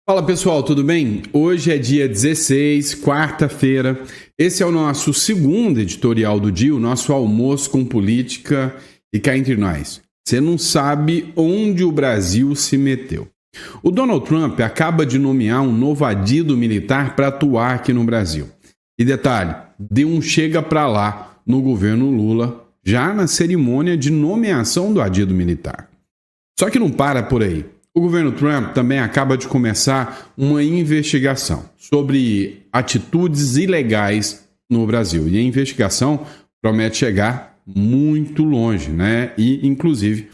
Fala pessoal, tudo bem? Hoje é dia 16, quarta-feira. Esse é o nosso segundo editorial do dia, o nosso almoço com política. E cá entre nós, você não sabe onde o Brasil se meteu. O Donald Trump acaba de nomear um novo adido militar para atuar aqui no Brasil. E detalhe, deu um chega para lá no governo Lula, já na cerimônia de nomeação do adido militar. Só que não para por aí. O governo Trump também acaba de começar uma investigação sobre atitudes ilegais no Brasil. E a investigação promete chegar muito longe, né? E, inclusive,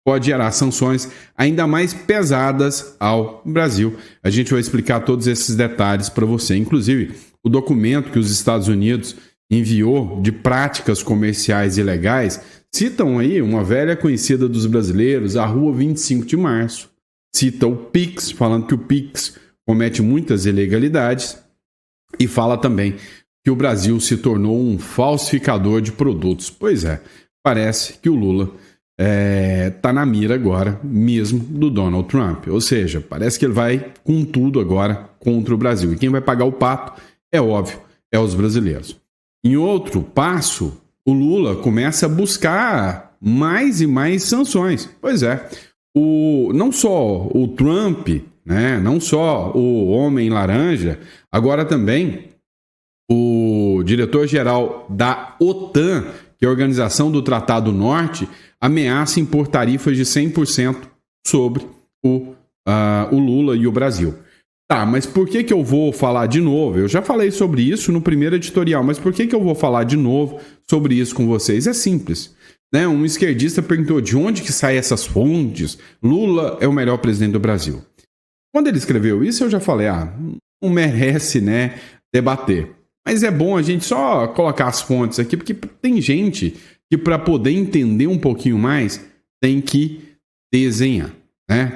pode gerar sanções ainda mais pesadas ao Brasil. A gente vai explicar todos esses detalhes para você. Inclusive, o documento que os Estados Unidos enviou de práticas comerciais ilegais citam aí uma velha conhecida dos brasileiros, a Rua 25 de Março. Cita o Pix, falando que o Pix comete muitas ilegalidades e fala também que o Brasil se tornou um falsificador de produtos. Pois é, parece que o Lula está na mira agora mesmo do Donald Trump. Ou seja, parece que ele vai com tudo agora contra o Brasil. E quem vai pagar o pato, é óbvio, é os brasileiros. Em outro passo, o Lula começa a buscar mais e mais sanções. Pois é. Não só o Trump, né, não só o Homem Laranja, agora também o diretor-geral da OTAN, que é a Organização do Tratado Norte, ameaça impor tarifas de 100% sobre o Lula e o Brasil. Tá, mas por que eu vou falar de novo? Eu já falei sobre isso no primeiro editorial, mas por que eu vou falar de novo sobre isso com vocês? É simples. Um esquerdista perguntou de onde que saem essas fontes. Lula é o melhor presidente do Brasil. Quando ele escreveu isso, eu já falei, não merece, debater. Mas é bom a gente só colocar as fontes aqui, porque tem gente que para poder entender um pouquinho mais, tem que desenhar,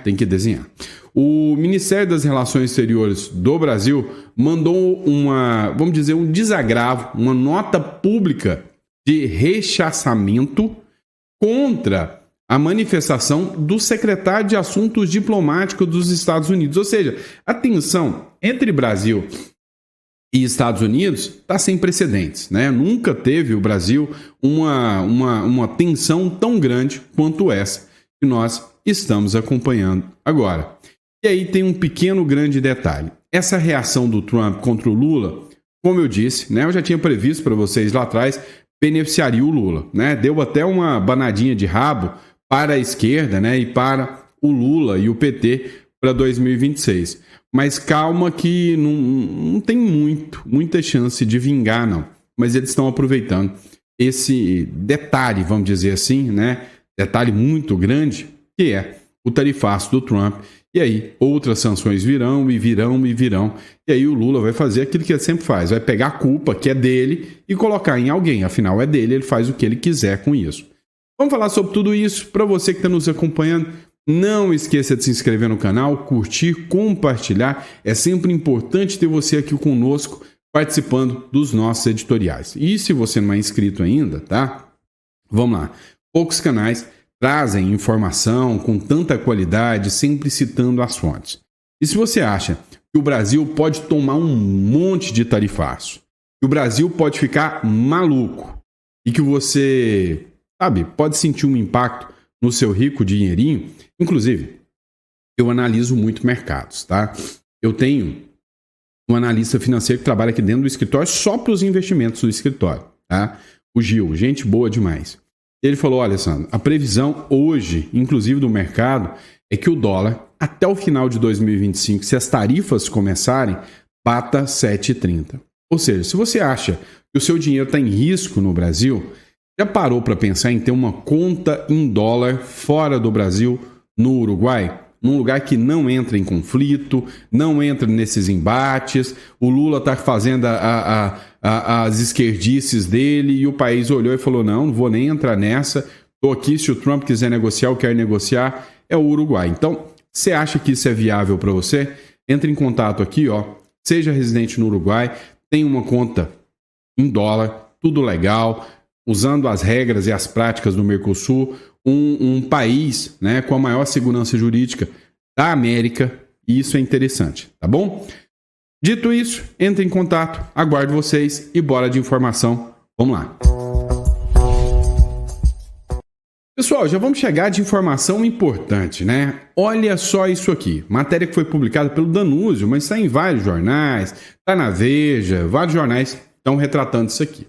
Tem que desenhar. O Ministério das Relações Exteriores do Brasil mandou um desagravo, uma nota pública de rechaçamento contra a manifestação do secretário de Assuntos Diplomáticos dos Estados Unidos. Ou seja, a tensão entre Brasil e Estados Unidos está sem precedentes, Nunca teve o Brasil uma tensão tão grande quanto essa que nós estamos acompanhando agora. E aí tem um pequeno grande detalhe. Essa reação do Trump contra o Lula, como eu disse, eu já tinha previsto para vocês lá atrás, beneficiaria o Lula, Deu até uma banadinha de rabo para a esquerda, e para o Lula e o PT para 2026. Mas calma que não tem muita chance de vingar, não. Mas eles estão aproveitando esse detalhe, vamos dizer assim, Detalhe muito grande, que é o tarifaço do Trump. E aí, outras sanções virão e virão e virão. E aí o Lula vai fazer aquilo que ele sempre faz. Vai pegar a culpa, que é dele, e colocar em alguém. Afinal, é dele, ele faz o que ele quiser com isso. Vamos falar sobre tudo isso. Para você que está nos acompanhando, não esqueça de se inscrever no canal, curtir, compartilhar. É sempre importante ter você aqui conosco, participando dos nossos editoriais. E se você não é inscrito ainda, Vamos lá. Poucos canais trazem informação com tanta qualidade, sempre citando as fontes. E se você acha que o Brasil pode tomar um monte de tarifaço, que o Brasil pode ficar maluco e que você, pode sentir um impacto no seu rico dinheirinho, inclusive, eu analiso muito mercados, Eu tenho um analista financeiro que trabalha aqui dentro do escritório só para os investimentos do escritório, O Gil, gente boa demais. Ele falou, olha, Sandro, a previsão hoje, inclusive do mercado, é que o dólar, até o final de 2025, se as tarifas começarem, bata 7,30. Ou seja, se você acha que o seu dinheiro está em risco no Brasil, já parou para pensar em ter uma conta em dólar fora do Brasil, no Uruguai? Num lugar que não entra em conflito, não entra nesses embates, o Lula está fazendo as esquerdices dele e o país olhou e falou, não vou nem entrar nessa, estou aqui, se o Trump quiser negociar, eu quero negociar, é o Uruguai. Então, você acha que isso é viável para você? Entre em contato aqui, seja residente no Uruguai, tem uma conta em dólar, tudo legal, usando as regras e as práticas do Mercosul, um país com a maior segurança jurídica da América e isso é interessante, tá bom? Dito isso, entre em contato, aguardo vocês e bora de informação. Vamos lá. Pessoal, já vamos chegar de informação importante, né? Olha só isso aqui. Matéria que foi publicada pelo Danúzio, mas está em vários jornais, está na Veja, vários jornais estão retratando isso aqui.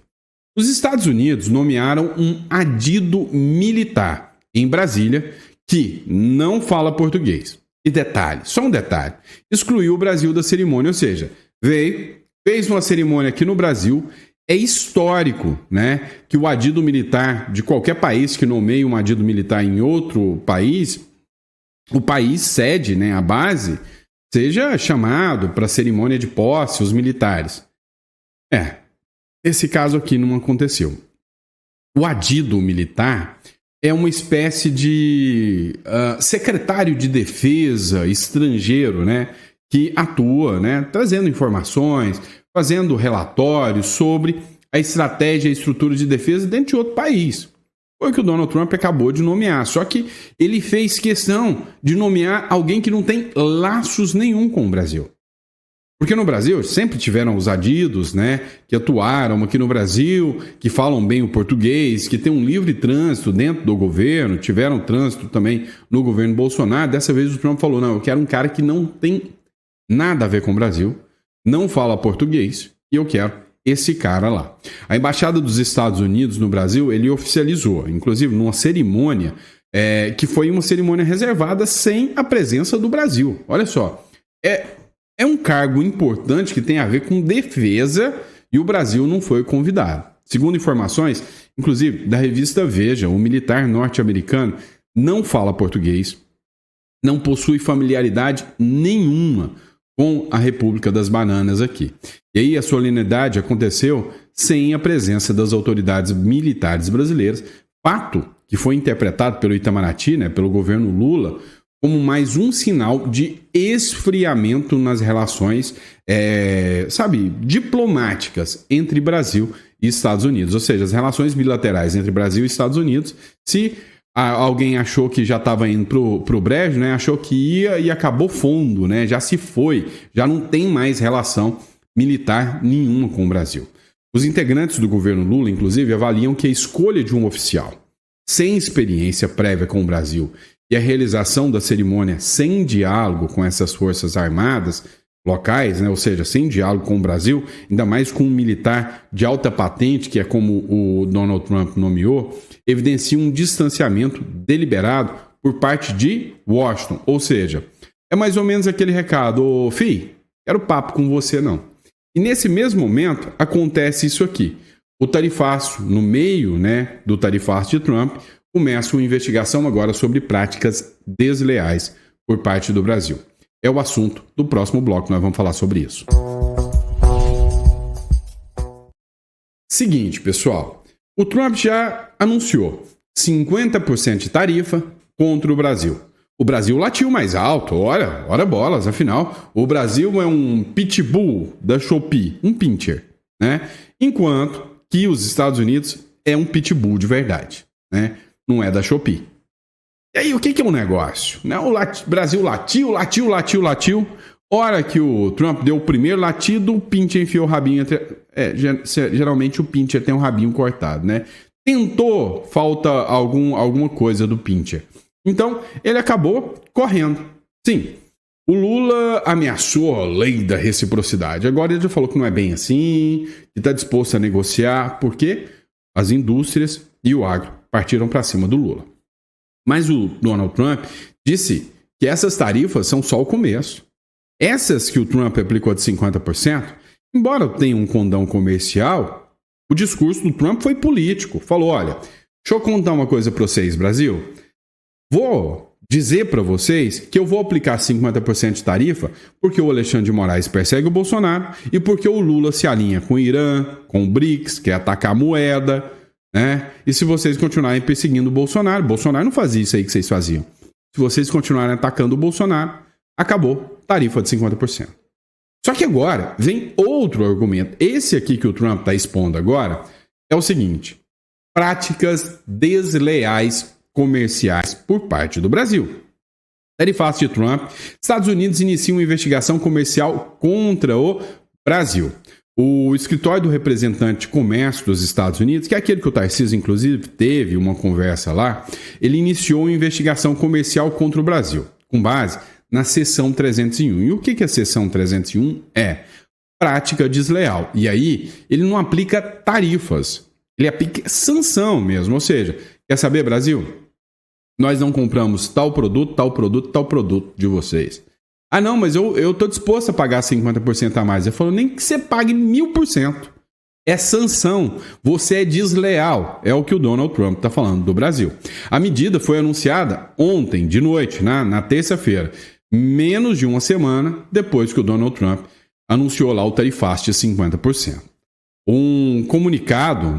Os Estados Unidos nomearam um adido militar em Brasília que não fala português. E detalhe, só um detalhe, excluiu o Brasil da cerimônia, ou seja, fez uma cerimônia aqui no Brasil. É histórico, né, que o adido militar de qualquer país que nomeie um adido militar em outro país, o país sede, né, a base, seja chamado para a cerimônia de posse os militares. Esse caso aqui não aconteceu. O adido militar é uma espécie de secretário de defesa estrangeiro, né, que atua, né, trazendo informações, fazendo relatórios sobre a estratégia e a estrutura de defesa dentro de outro país. Foi o que o Donald Trump acabou de nomear. Só que ele fez questão de nomear alguém que não tem laços nenhum com o Brasil. Porque no Brasil sempre tiveram os adidos, né, que atuaram aqui no Brasil, que falam bem o português, que tem um livre trânsito dentro do governo, tiveram trânsito também no governo Bolsonaro. Dessa vez o Trump falou, não, eu quero um cara que não tem nada a ver com o Brasil, não fala português e eu quero esse cara lá. A Embaixada dos Estados Unidos no Brasil, ele oficializou, inclusive numa cerimônia, que foi uma cerimônia reservada sem a presença do Brasil. Olha só, é um cargo importante que tem a ver com defesa e o Brasil não foi convidado. Segundo informações, inclusive da revista Veja, o militar norte-americano não fala português, não possui familiaridade nenhuma com a República das Bananas aqui. E aí a solenidade aconteceu sem a presença das autoridades militares brasileiras, fato que foi interpretado pelo Itamaraty, né, pelo governo Lula, como mais um sinal de esfriamento nas relações, diplomáticas entre Brasil e Estados Unidos. Ou seja, as relações bilaterais entre Brasil e Estados Unidos, se alguém achou que já estava indo pro brejo, né? Achou que ia e acabou fundo, né? Já se foi, já não tem mais relação militar nenhuma com o Brasil. Os integrantes do governo Lula, inclusive, avaliam que a escolha de um oficial sem experiência prévia com o Brasil e a realização da cerimônia sem diálogo com essas forças armadas locais, né? Ou seja, sem diálogo com o Brasil, ainda mais com um militar de alta patente, que é como o Donald Trump nomeou, evidencia um distanciamento deliberado por parte de Washington. Ou seja, é mais ou menos aquele recado, ô fi, quero papo com você não. E nesse mesmo momento acontece isso aqui. O tarifaço, no meio, né, do tarifaço de Trump, começa uma investigação agora sobre práticas desleais por parte do Brasil. É o assunto do próximo bloco, nós vamos falar sobre isso. Seguinte, pessoal, o Trump já anunciou 50% de tarifa contra o Brasil. O Brasil latiu mais alto, ora bolas, afinal, o Brasil é um pitbull da Shopee, um pincher, né? Enquanto que os Estados Unidos é um pitbull de verdade, né? Não é da Shopee. E aí, o que é um negócio? O Brasil latiu. Hora que o Trump deu o primeiro latido, o pincher enfiou o rabinho entre... geralmente o pincher tem um rabinho cortado, né? Tentou, falta alguma coisa do pincher. Então, ele acabou correndo. Sim, o Lula ameaçou a lei da reciprocidade. Agora ele já falou que não é bem assim, que está disposto a negociar, porque as indústrias e o agro partiram para cima do Lula. Mas o Donald Trump disse que essas tarifas são só o começo. Essas que o Trump aplicou de 50%, embora tenha um condão comercial, o discurso do Trump foi político. Falou, olha, deixa eu contar uma coisa para vocês, Brasil. Vou dizer para vocês que eu vou aplicar 50% de tarifa porque o Alexandre de Moraes persegue o Bolsonaro e porque o Lula se alinha com o Irã, com o BRICS, quer atacar a moeda, né? E se vocês continuarem perseguindo o Bolsonaro não fazia isso aí que vocês faziam. Se vocês continuarem atacando o Bolsonaro, acabou, tarifa de 50%. Só que agora vem outro argumento. Esse aqui que o Trump está expondo agora é o seguinte: práticas desleais comerciais por parte do Brasil. Tarifaço de Trump. Estados Unidos inicia uma investigação comercial contra o Brasil. O escritório do representante de comércio dos Estados Unidos, que é aquele que o Tarcísio, inclusive, teve uma conversa lá, ele iniciou uma investigação comercial contra o Brasil, com base na seção 301. E o que a seção 301 é? Prática desleal. E aí, ele não aplica tarifas, ele aplica sanção mesmo. Ou seja, quer saber, Brasil? Nós não compramos tal produto de vocês. Ah, não, mas eu tô disposto a pagar 50% a mais. Eu falo, nem que você pague 1000%. É sanção. Você é desleal. É o que o Donald Trump está falando do Brasil. A medida foi anunciada ontem, de noite, na terça-feira. Menos de uma semana depois que o Donald Trump anunciou lá o tarifaço de 50%. Um comunicado,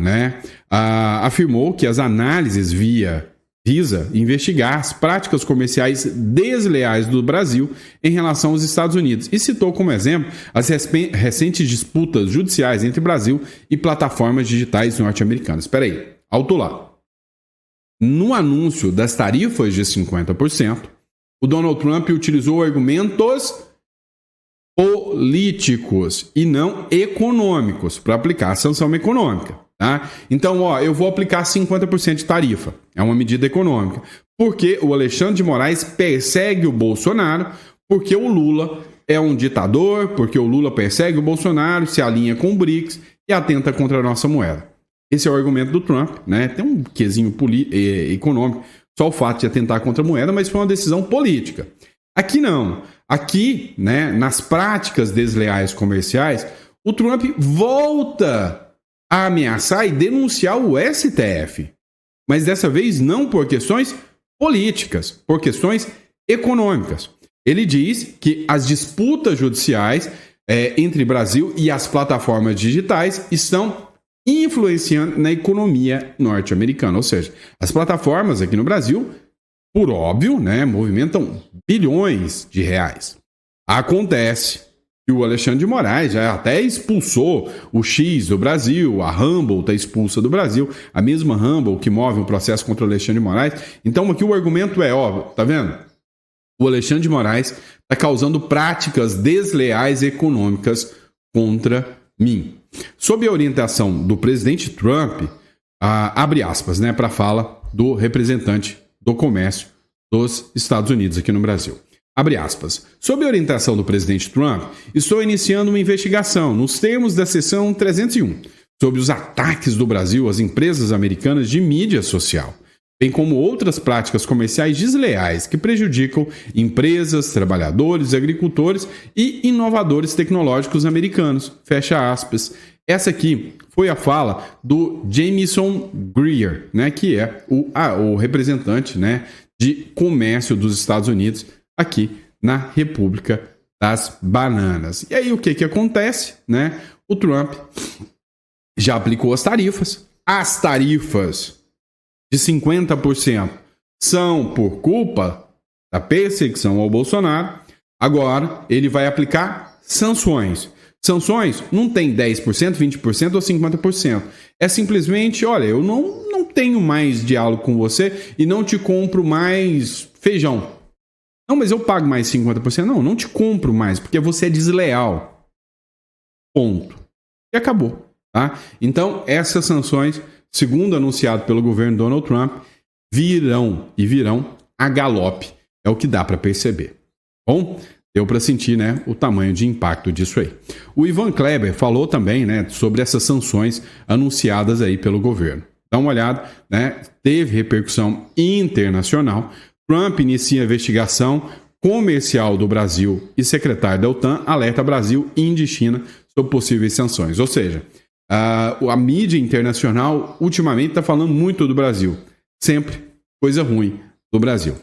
afirmou que as análises visa investigar as práticas comerciais desleais do Brasil em relação aos Estados Unidos e citou como exemplo as recentes disputas judiciais entre Brasil e plataformas digitais norte-americanas. Espera aí, alto lá. No anúncio das tarifas de 50%, o Donald Trump utilizou argumentos políticos e não econômicos para aplicar a sanção econômica. Tá? Então, eu vou aplicar 50% de tarifa. É uma medida econômica. Porque o Alexandre de Moraes persegue o Bolsonaro, porque o Lula é um ditador, porque o Lula persegue o Bolsonaro, se alinha com o BRICS e atenta contra a nossa moeda. Esse é o argumento do Trump, né? Tem um quesinho econômico, só o fato de atentar contra a moeda, mas foi uma decisão política. Aqui não. Aqui, nas práticas desleais comerciais, o Trump volta a ameaçar e denunciar o STF. Mas dessa vez não por questões políticas, por questões econômicas. Ele diz que as disputas judiciais entre Brasil e as plataformas digitais estão influenciando na economia norte-americana. Ou seja, as plataformas aqui no Brasil, por óbvio, movimentam bilhões de reais. Acontece que o Alexandre de Moraes já até expulsou o X do Brasil, a Rumble está expulsa do Brasil, a mesma Rumble que move o processo contra o Alexandre de Moraes. Então aqui o argumento é, tá vendo? O Alexandre de Moraes está causando práticas desleais econômicas contra mim. Sob a orientação do presidente Trump, abre aspas, para a fala do representante do comércio dos Estados Unidos aqui no Brasil. Abre aspas. Sob a orientação do presidente Trump, estou iniciando uma investigação nos termos da seção 301 sobre os ataques do Brasil às empresas americanas de mídia social, bem como outras práticas comerciais desleais que prejudicam empresas, trabalhadores, agricultores e inovadores tecnológicos americanos. Fecha aspas. Essa aqui foi a fala do Jamieson Greer, que é o representante de comércio dos Estados Unidos aqui na República das Bananas. E aí o que acontece? O Trump já aplicou as tarifas. As tarifas de 50% são por culpa da perseguição ao Bolsonaro. Agora ele vai aplicar sanções. Sanções não tem 10%, 20% ou 50%. É simplesmente, olha, eu não tenho mais diálogo com você e não te compro mais feijão. Não, mas eu pago mais 50%. Não te compro mais, porque você é desleal. Ponto. E acabou. Tá? Então, essas sanções, segundo anunciado pelo governo Donald Trump, virão a galope. É o que dá para perceber. Bom, deu para sentir o tamanho de impacto disso aí. O Ivan Kleber falou também sobre essas sanções anunciadas aí pelo governo. Dá uma olhada, teve repercussão internacional. Trump inicia a investigação comercial do Brasil e secretário da OTAN alerta Brasil, Índia e China sobre possíveis sanções. Ou seja, a mídia internacional ultimamente está falando muito do Brasil. Sempre coisa ruim do Brasil.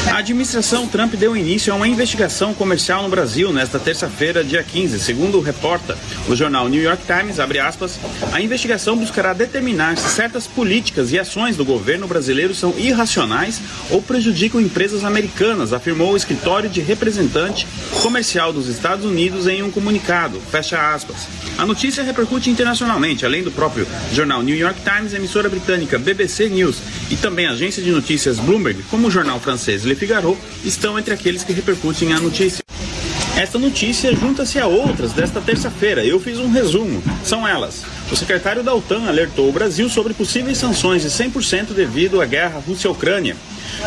A administração Trump deu início a uma investigação comercial no Brasil nesta terça-feira, dia 15. Segundo reporta o jornal New York Times, abre aspas, a investigação buscará determinar se certas políticas e ações do governo brasileiro são irracionais ou prejudicam empresas americanas, afirmou o escritório de representante comercial dos Estados Unidos em um comunicado, fecha aspas. A notícia repercute internacionalmente, além do próprio jornal New York Times, emissora britânica BBC News e também a agência de notícias Bloomberg, como o jornal francês Le Figaro estão entre aqueles que repercutem a notícia. Esta notícia junta-se a outras desta terça-feira. Eu fiz um resumo. São elas. O secretário da OTAN alertou o Brasil sobre possíveis sanções de 100% devido à guerra Rússia-Ucrânia.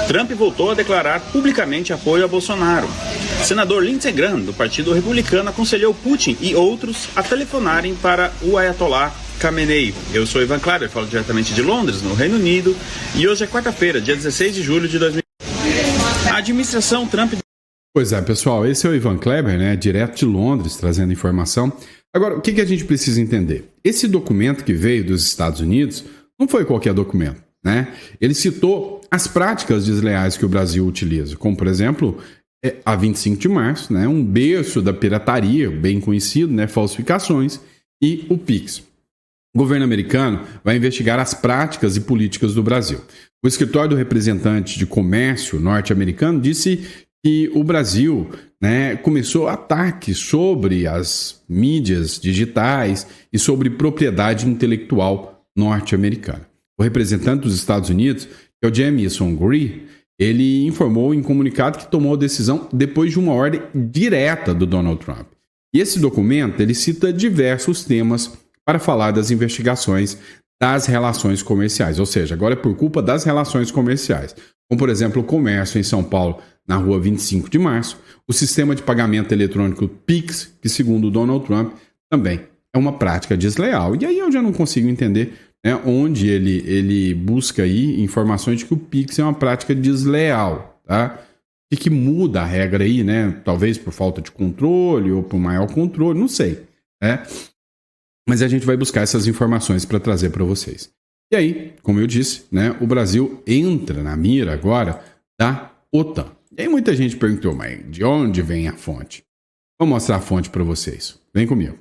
Trump voltou a declarar publicamente apoio a Bolsonaro. Senador Lindsey Graham, do Partido Republicano, aconselhou Putin e outros a telefonarem para o Ayatollah Khamenei. Eu sou Ivan Kleber, falo diretamente de Londres, no Reino Unido, e hoje é quarta-feira, dia 16 de julho de 2020. A administração Trump... Pois é, pessoal, esse é o Ivan Kleber, né, direto de Londres, trazendo informação. Agora, o que a gente precisa entender? Esse documento que veio dos Estados Unidos não foi qualquer documento, né? Ele citou as práticas desleais que o Brasil utiliza, como, por exemplo, a 25 de março, né, um berço da pirataria, bem conhecido, né, falsificações, e o PIX. O governo americano vai investigar as práticas e políticas do Brasil. O escritório do representante de comércio norte-americano disse que o Brasil, né, começou ataques sobre as mídias digitais e sobre propriedade intelectual norte-americana. O representante dos Estados Unidos, que é o Jamieson Greer, ele informou em comunicado que tomou a decisão depois de uma ordem direta do Donald Trump. E esse documento ele cita diversos temas para falar das investigações das relações comerciais, ou seja, agora é por culpa das relações comerciais, como por exemplo o comércio em São Paulo, na rua 25 de março, o sistema de pagamento eletrônico PIX, que segundo o Donald Trump também é uma prática desleal. E aí eu já não consigo entender, né, onde ele busca aí informações de que o PIX é uma prática desleal, tá? O que muda a regra aí, né? Talvez por falta de controle ou por maior controle, não sei, né? Mas a gente vai buscar essas informações para trazer para vocês. E aí, como eu disse, né, o Brasil entra na mira agora da OTAN. E aí muita gente perguntou, mas de onde vem a fonte? Vou mostrar a fonte para vocês. Vem comigo.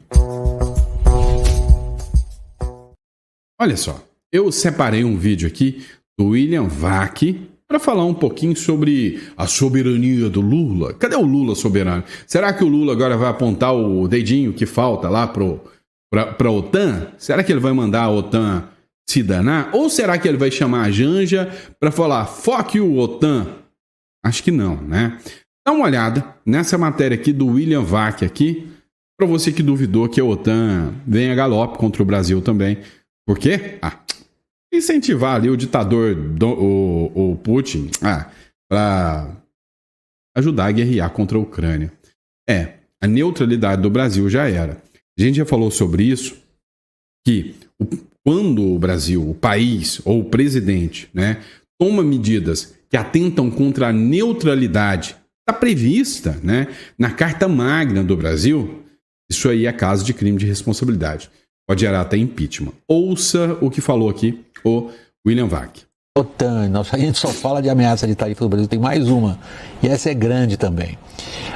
Olha só, eu separei um vídeo aqui do William Vac para falar um pouquinho sobre a soberania do Lula. Cadê o Lula soberano? Será que o Lula agora vai apontar o dedinho que falta lá para a OTAN? Será que ele vai mandar a OTAN se danar? Ou será que ele vai chamar a Janja para falar fuck you, OTAN? Acho que não, né? Dá uma olhada nessa matéria aqui do William Vac aqui, para você que duvidou que a OTAN vem a galope contra o Brasil também. Por quê? Incentivar ali o ditador, o Putin, para ajudar a guerrear contra a Ucrânia. A neutralidade do Brasil já era. A gente já falou sobre isso, que quando o Brasil, o país ou o presidente, né, toma medidas que atentam contra a neutralidade, está prevista, né, na Carta Magna do Brasil, isso aí é caso de crime de responsabilidade. Pode gerar até impeachment. Ouça o que falou aqui o William Vac. OTAN, a gente só fala de ameaça de tarifa do Brasil, tem mais uma, e essa é grande também.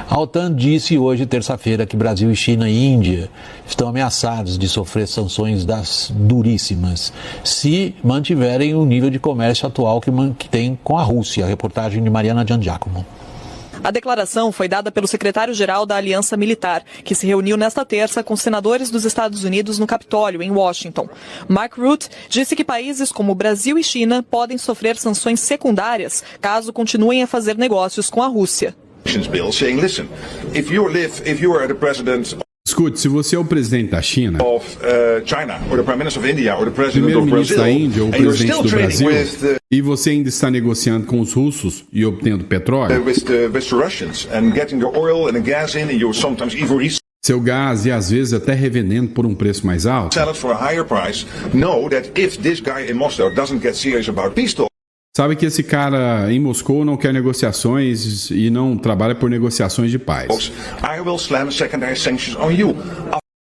A OTAN disse hoje, terça-feira, que Brasil, China e Índia estão ameaçados de sofrer sanções das duríssimas se mantiverem o nível de comércio atual que tem com a Rússia. A reportagem de Mariana Giangiacomo. A declaração foi dada pelo secretário-geral da Aliança Militar, que se reuniu nesta terça com senadores dos Estados Unidos no Capitólio, em Washington. Mark Rutte disse que países como Brasil e China podem sofrer sanções secundárias caso continuem a fazer negócios com a Rússia. Escute, se você é o presidente da China, primeiro-ministro da Índia ou o presidente do Brasil, e você ainda está negociando com os russos e obtendo petróleo, seu gás e às vezes até revendendo por um preço mais alto, sabe que esse cara em Moscou não quer negociações e não trabalha por negociações de paz.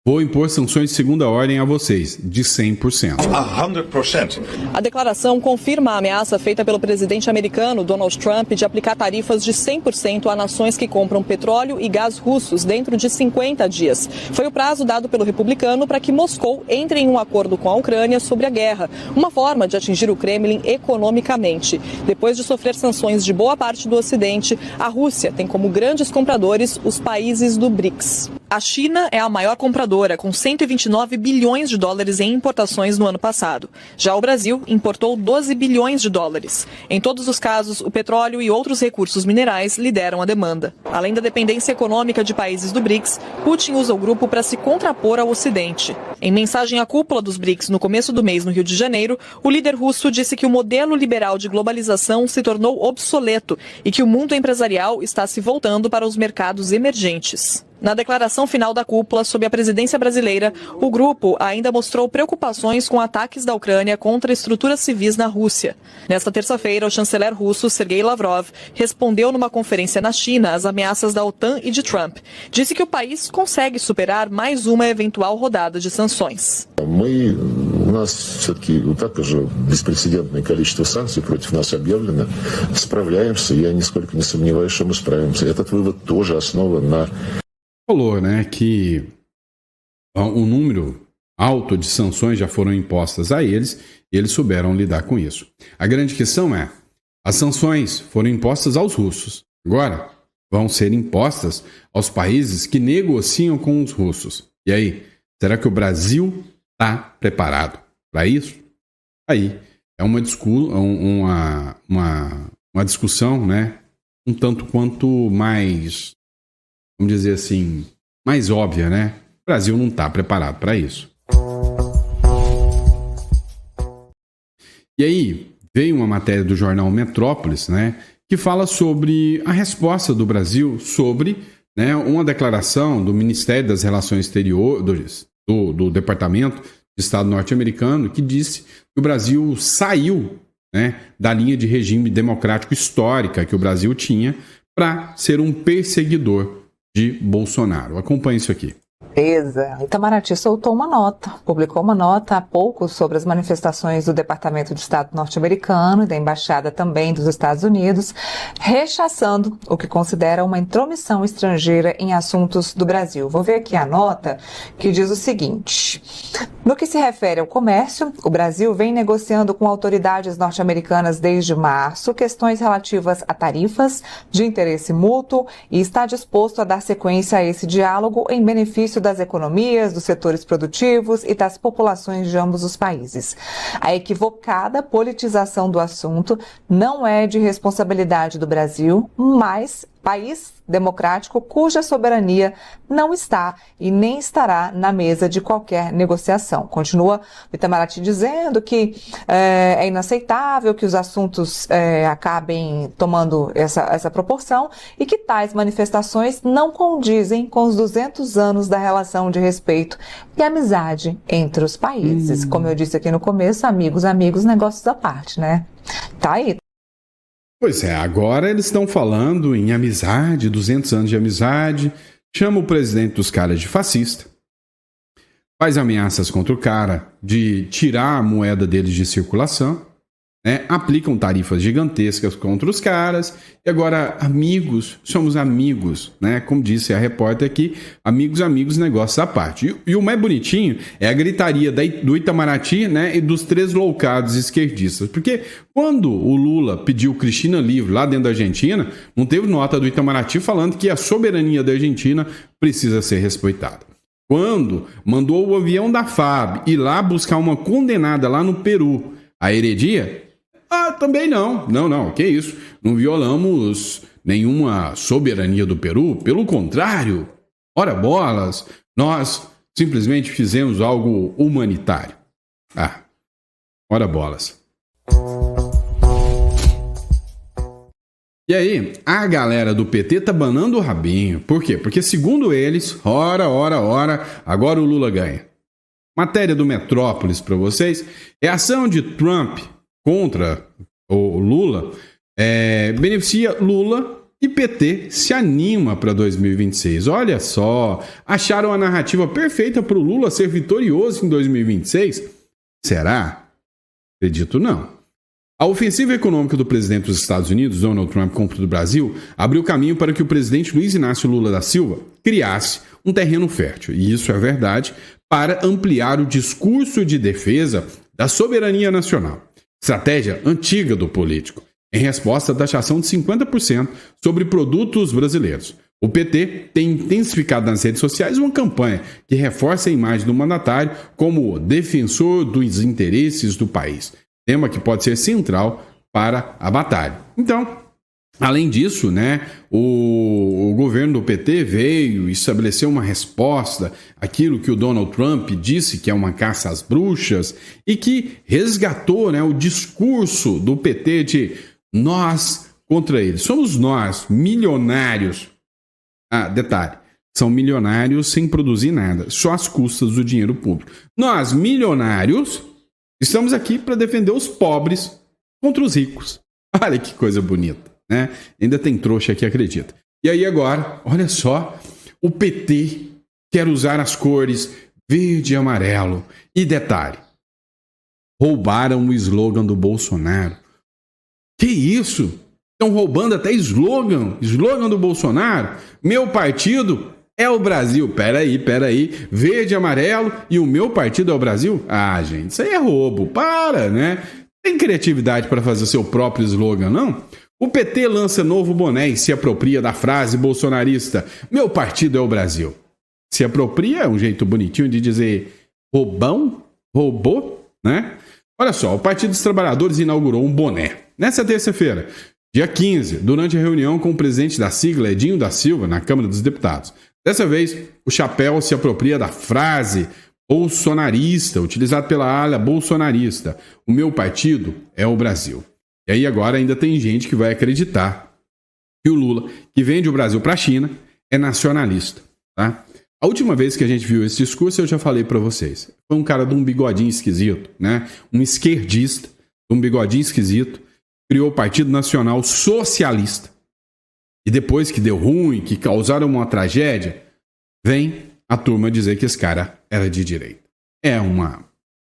Vou impor sanções de segunda ordem a vocês, de 100%. 100%. A declaração confirma a ameaça feita pelo presidente americano Donald Trump de aplicar tarifas de 100% a nações que compram petróleo e gás russos dentro de 50 dias. Foi o prazo dado pelo republicano para que Moscou entre em um acordo com a Ucrânia sobre a guerra, uma forma de atingir o Kremlin economicamente. Depois de sofrer sanções de boa parte do Ocidente, a Rússia tem como grandes compradores os países do BRICS. A China é a maior compradora, com 129 bilhões de dólares em importações no ano passado. Já o Brasil importou 12 bilhões de dólares. Em todos os casos, o petróleo e outros recursos minerais lideram a demanda. Além da dependência econômica de países do BRICS, Putin usa o grupo para se contrapor ao Ocidente. Em mensagem à cúpula dos BRICS no começo do mês no Rio de Janeiro, o líder russo disse que o modelo liberal de globalização se tornou obsoleto e que o mundo empresarial está se voltando para os mercados emergentes. Na declaração final da cúpula, sob a presidência brasileira, o grupo ainda mostrou preocupações com ataques da Ucrânia contra estruturas civis na Rússia. Nesta terça-feira, o chanceler russo, Sergei Lavrov, respondeu numa conferência na China às ameaças da OTAN e de Trump. Disse que o país consegue superar mais uma eventual rodada de sanções. У нас все-таки вот так уже беспрецедентное количество санкций против нас объявлено. Справляемся, я нисколько не сомневаюсь, что мы справимся. Этот вывод тоже основан на... Falou, né, que um número alto de sanções já foram impostas a eles e eles souberam lidar com isso. A grande questão é, as sanções foram impostas aos russos. Agora, vão ser impostas aos países que negociam com os russos. E aí, será que o Brasil está preparado para isso? Aí, é uma discussão, né, um tanto quanto mais... vamos dizer assim, mais óbvia, né? O Brasil não está preparado para isso. E aí, veio uma matéria do jornal Metrópolis, né? Que fala sobre a resposta do Brasil sobre, né, uma declaração do Ministério das Relações Exteriores, do Departamento de Estado norte-americano, que disse que o Brasil saiu, né, da linha de regime democrático histórica que o Brasil tinha para ser um perseguidor de Bolsonaro. Acompanhe isso aqui. Itamaraty soltou uma nota, publicou uma nota há pouco sobre as manifestações do Departamento de Estado norte-americano e da Embaixada também dos Estados Unidos, rechaçando o que considera uma intromissão estrangeira em assuntos do Brasil. Vou ver aqui a nota que diz o seguinte: no que se refere ao comércio, o Brasil vem negociando com autoridades norte-americanas desde março questões relativas a tarifas de interesse mútuo e está disposto a dar sequência a esse diálogo em benefício das economias, dos setores produtivos e das populações de ambos os países. A equivocada politização do assunto não é de responsabilidade do Brasil, mas país democrático cuja soberania não está e nem estará na mesa de qualquer negociação. Continua o Itamaraty dizendo que é inaceitável que os assuntos acabem tomando essa proporção e que tais manifestações não condizem com os 200 anos da relação de respeito e amizade entre os países. Como eu disse aqui no começo, amigos, negócios à parte, né? Tá aí. Pois é, agora eles estão falando em amizade, 200 anos de amizade, chama o presidente dos caras de fascista, faz ameaças contra o cara de tirar a moeda deles de circulação, né? Aplicam tarifas gigantescas contra os caras, e agora amigos, somos amigos, né? Como disse a repórter aqui, amigos, negócios à parte. E o mais bonitinho é a gritaria do Itamaraty, né? E dos três loucados esquerdistas, porque quando o Lula pediu Cristina livre lá dentro da Argentina, não teve nota do Itamaraty falando que a soberania da Argentina precisa ser respeitada. Quando mandou o avião da FAB ir lá buscar uma condenada lá no Peru, a Heredia, também não, que isso, não violamos nenhuma soberania do Peru, pelo contrário, ora bolas, nós simplesmente fizemos algo humanitário. Ora bolas. E aí, a galera do PT tá banando o rabinho, por quê? Porque segundo eles, ora, agora o Lula ganha. Matéria do Metrópolis para vocês, é a ação de Trump contra o Lula, beneficia Lula e PT se anima para 2026. Olha só, acharam a narrativa perfeita para o Lula ser vitorioso em 2026? Será? Acredito não. A ofensiva econômica do presidente dos Estados Unidos, Donald Trump, contra o Brasil, abriu caminho para que o presidente Luiz Inácio Lula da Silva criasse um terreno fértil, e isso é verdade, para ampliar o discurso de defesa da soberania nacional. Estratégia antiga do político, em resposta à taxação de 50% sobre produtos brasileiros. O PT tem intensificado nas redes sociais uma campanha que reforça a imagem do mandatário como defensor dos interesses do país, tema que pode ser central para a batalha. Então, além disso, né, o governo do PT veio e estabeleceu uma resposta àquilo que o Donald Trump disse que é uma caça às bruxas e que resgatou, né, o discurso do PT de nós contra eles. Somos nós, milionários. Detalhe, são milionários sem produzir nada, só às custas do dinheiro público. Nós, milionários, estamos aqui para defender os pobres contra os ricos. Olha que coisa bonita, né? Ainda tem trouxa que acredita. E aí agora, olha só, o PT quer usar as cores verde e amarelo. E detalhe, roubaram o slogan do Bolsonaro. Que isso? Estão roubando até slogan do Bolsonaro. Meu partido é o Brasil. Peraí. Verde e amarelo e o meu partido é o Brasil? Gente, isso aí é roubo. Para, né? Tem criatividade para fazer seu próprio slogan, não? O PT lança novo boné e se apropria da frase bolsonarista: meu partido é o Brasil. Se apropria é um jeito bonitinho de dizer roubão, roubou, né? Olha só, o Partido dos Trabalhadores inaugurou um boné. Nessa terça-feira, dia 15, durante a reunião com o presidente da sigla, Edinho da Silva, na Câmara dos Deputados. Dessa vez, o chapéu se apropria da frase bolsonarista, utilizada pela ala bolsonarista. O meu partido é o Brasil. E aí agora ainda tem gente que vai acreditar que o Lula, que vende o Brasil para a China, é nacionalista, tá? A última vez que a gente viu esse discurso, eu já falei para vocês. Foi um cara de um bigodinho esquisito, né? Um esquerdista, de um bigodinho esquisito, criou o Partido Nacional Socialista. E depois que deu ruim, que causaram uma tragédia, vem a turma dizer que esse cara era de direita. É uma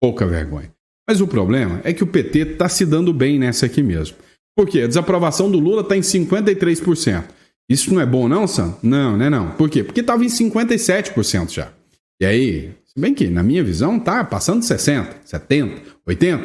pouca vergonha. Mas o problema é que o PT está se dando bem nessa aqui mesmo. Por quê? A desaprovação do Lula está em 53%. Isso não é bom não, Sam? Não, né não. Por quê? Porque estava em 57% já. E aí, se bem que na minha visão tá passando de 60%, 70%, 80%,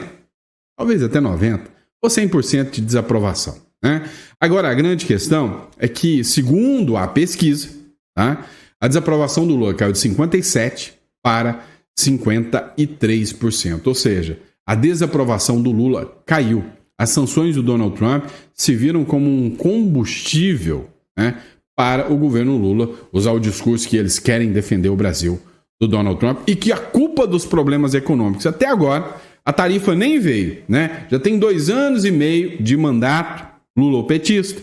talvez até 90%, ou 100% de desaprovação, né? Agora, a grande questão é que, segundo a pesquisa, tá, a desaprovação do Lula caiu de 57% para 53%. Ou seja, a desaprovação do Lula caiu. As sanções do Donald Trump se viram como um combustível, né, para o governo Lula usar o discurso que eles querem defender o Brasil do Donald Trump e que a culpa dos problemas econômicos até agora, a tarifa nem veio, né? Já tem 2 anos e meio de mandato lulopetista.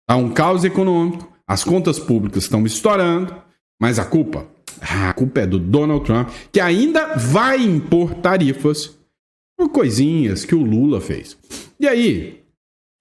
Há um caos econômico, as contas públicas estão estourando, mas a culpa é do Donald Trump, que ainda vai impor tarifas por coisinhas que o Lula fez. E aí,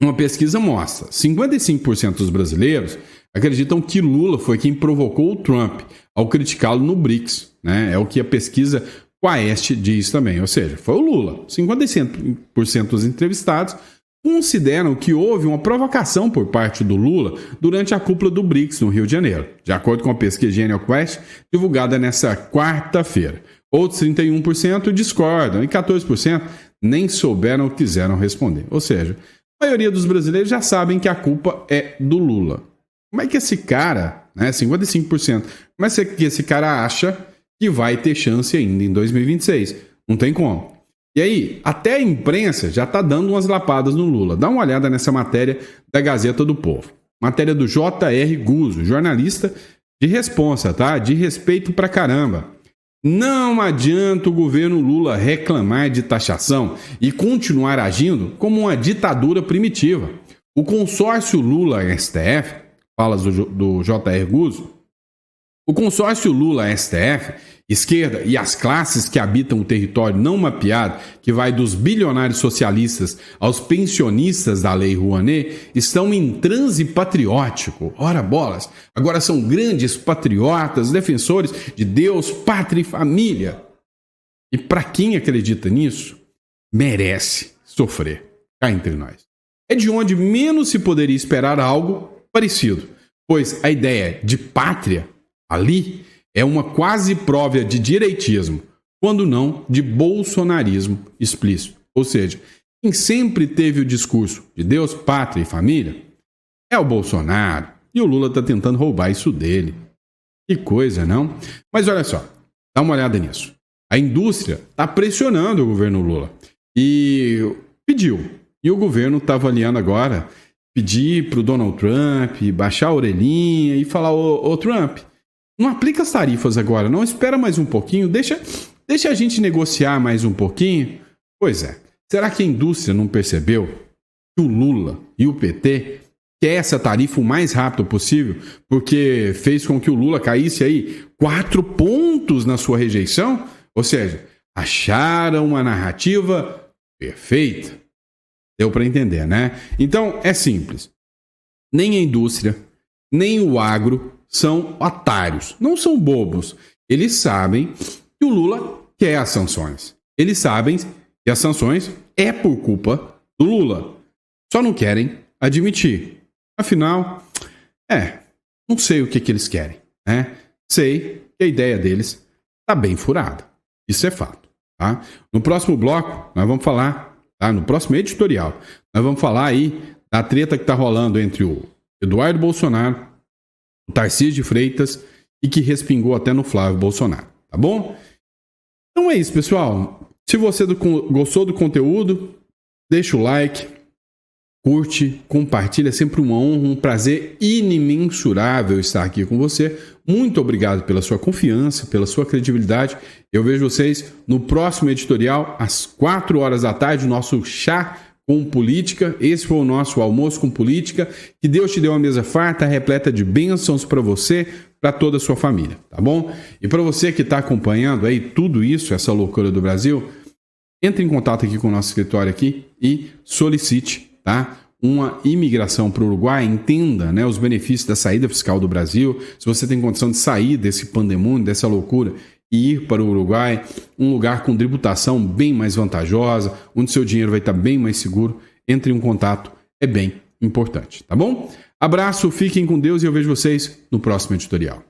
uma pesquisa mostra, 55% dos brasileiros acreditam que Lula foi quem provocou o Trump ao criticá-lo no BRICS, né? É o que a pesquisa Quaest diz também, ou seja, foi o Lula. 55% dos entrevistados consideram que houve uma provocação por parte do Lula durante a cúpula do BRICS no Rio de Janeiro, de acordo com a pesquisa Genial Quest, divulgada nesta quarta-feira. Outros 31% discordam e 14% nem souberam ou quiseram responder. Ou seja, a maioria dos brasileiros já sabem que a culpa é do Lula. Como é que esse cara, né, 55%, como é que esse cara acha que vai ter chance ainda em 2026? Não tem como. E aí, até a imprensa já está dando umas lapadas no Lula. Dá uma olhada nessa matéria da Gazeta do Povo. Matéria do J.R. Guzzo, jornalista de responsa, tá? De respeito pra caramba. Não adianta o governo Lula reclamar de taxação e continuar agindo como uma ditadura primitiva. O consórcio Lula-STF, fala do J.R. Guzzo, o consórcio Lula-STF, esquerda e as classes que habitam o território não mapeado, que vai dos bilionários socialistas aos pensionistas da Lei Rouanet, estão em transe patriótico. Ora bolas, agora são grandes patriotas, defensores de Deus, pátria e família. E para quem acredita nisso, merece sofrer, cá entre nós. É de onde menos se poderia esperar algo parecido, pois a ideia de pátria ali é uma quase prova de direitismo, quando não de bolsonarismo explícito. Ou seja, quem sempre teve o discurso de Deus, pátria e família é o Bolsonaro. e o Lula está tentando roubar isso dele. Que coisa, não? Mas olha só, dá uma olhada nisso. A indústria está pressionando o governo Lula e pediu. E o governo está avaliando agora pedir para o Donald Trump baixar a orelhinha e falar: ô Trump, não aplica as tarifas agora, não, espera mais um pouquinho, deixa a gente negociar mais um pouquinho. Pois é, será que a indústria não percebeu que o Lula e o PT quer essa tarifa o mais rápido possível, porque fez com que o Lula caísse aí 4 pontos na sua rejeição? Ou seja, acharam uma narrativa perfeita. Deu para entender, né? Então, é simples. Nem a indústria, nem o agro são otários, não são bobos. Eles sabem que o Lula quer as sanções. Eles sabem que as sanções é por culpa do Lula. Só não querem admitir. Afinal, não sei o que eles querem, né? Sei que a ideia deles tá bem furada. Isso é fato, tá? No próximo bloco, nós vamos falar, tá? No próximo editorial, nós vamos falar aí da treta que tá rolando entre o Eduardo Bolsonaro, o Tarcísio de Freitas e que respingou até no Flávio Bolsonaro, tá bom? Então é isso, pessoal. Se você gostou do conteúdo, deixa o like, curte, compartilha. É sempre uma honra, um prazer inimensurável estar aqui com você. Muito obrigado pela sua confiança, pela sua credibilidade. Eu vejo vocês no próximo editorial, às 4 horas da tarde, o nosso Chá com Política. Esse foi o nosso Almoço com Política. Que Deus te dê uma mesa farta, repleta de bênçãos para você, para toda a sua família, tá bom? E para você que está acompanhando aí tudo isso, essa loucura do Brasil, entre em contato aqui com o nosso escritório aqui e solicite, tá? Uma imigração para o Uruguai, entenda, né, os benefícios da saída fiscal do Brasil. Se você tem condição de sair desse pandemônio, dessa loucura e ir para o Uruguai, um lugar com tributação bem mais vantajosa, onde seu dinheiro vai estar bem mais seguro, entre em contato, é bem importante, tá bom? Abraço, fiquem com Deus e eu vejo vocês no próximo editorial.